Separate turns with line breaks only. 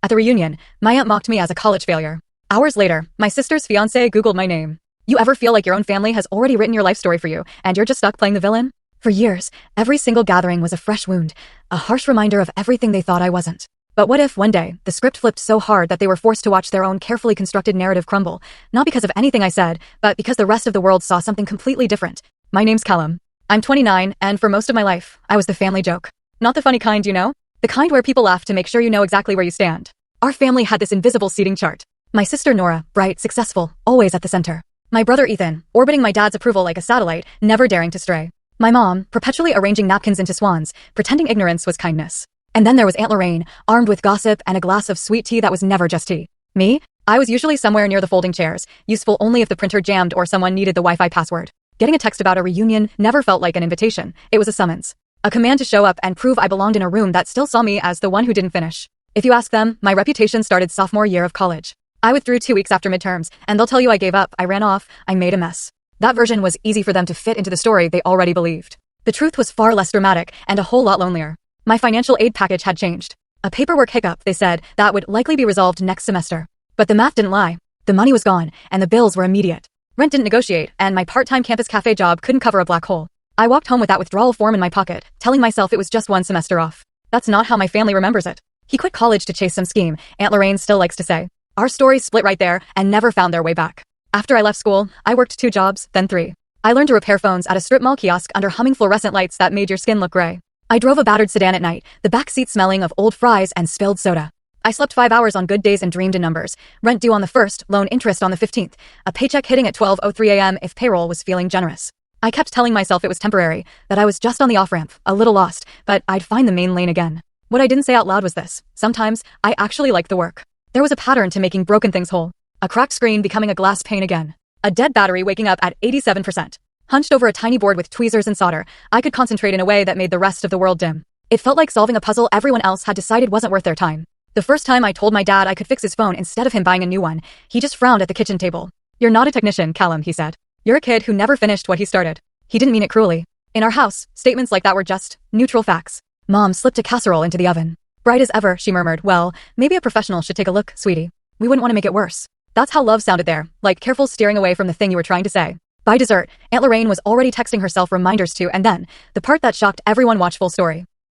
At the reunion, my aunt mocked me as a college failure. Hours later, my sister's fiancé Googled my name. You ever feel like your own family has already written your life story for you, and you're just stuck playing the villain? For years, every single gathering was a fresh wound, a harsh reminder of everything they thought I wasn't. But what if, one day, the script flipped so hard that they were forced to watch their own carefully constructed narrative crumble, not because of anything I said, but because the rest of the world saw something completely different? My name's Callum. I'm 29, and for most of my life, I was the family joke. Not the funny kind, you know? The kind where people laugh to make sure you know exactly where you stand. Our family had this invisible seating chart. My sister Nora, bright, successful, always at the center. My brother Ethan, orbiting my dad's approval like a satellite, never daring to stray. My mom, perpetually arranging napkins into swans, pretending ignorance was kindness. And then there was Aunt Lorraine, armed with gossip and a glass of sweet tea that was never just tea. Me? I was usually somewhere near the folding chairs, useful only if the printer jammed or someone needed the Wi-Fi password. Getting a text about a reunion never felt like an invitation, it was a summons. A command to show up and prove I belonged in a room that still saw me as the one who didn't finish. If you ask them, my reputation started sophomore year of college. I withdrew 2 weeks after midterms, and they'll tell you I gave up, I ran off, I made a mess. That version was easy for them to fit into the story they already believed. The truth was far less dramatic and a whole lot lonelier. My financial aid package had changed. A paperwork hiccup, they said, that would likely be resolved next semester. But the math didn't lie. The money was gone, and the bills were immediate. Rent didn't negotiate, and my part-time campus cafe job couldn't cover a black hole. I walked home with that withdrawal form in my pocket, telling myself it was just one semester off. That's not how my family remembers it. He quit college to chase some scheme, Aunt Lorraine still likes to say. Our stories split right there and never found their way back. After I left school, I worked 2 jobs, then 3. I learned to repair phones at a strip mall kiosk under humming fluorescent lights that made your skin look gray. I drove a battered sedan at night, the back seat smelling of old fries and spilled soda. I slept 5 hours on good days and dreamed in numbers. Rent due on the 1st, loan interest on the 15th, a paycheck hitting at 12:03 a.m. if payroll was feeling generous. I kept telling myself it was temporary, that I was just on the off-ramp, a little lost, but I'd find the main lane again. What I didn't say out loud was this: sometimes, I actually liked the work. There was a pattern to making broken things whole. A cracked screen becoming a glass pane again. A dead battery waking up at 87%. Hunched over a tiny board with tweezers and solder, I could concentrate in a way that made the rest of the world dim. It felt like solving a puzzle everyone else had decided wasn't worth their time. The first time I told my dad I could fix his phone instead of him buying a new one, he just frowned at the kitchen table. "You're not a technician, Callum," he said. "You're a kid who never finished what he started." He didn't mean it cruelly. In our house, statements like that were just neutral facts. Mom slipped a casserole into the oven. "Bright as ever," she murmured. "Well, maybe a professional should take a look, sweetie. We wouldn't want to make it worse." That's how love sounded there, like careful steering away from the thing you were trying to say. By dessert, Aunt Lorraine was already texting herself reminders to, and then, the part that shocked everyone, watch full story.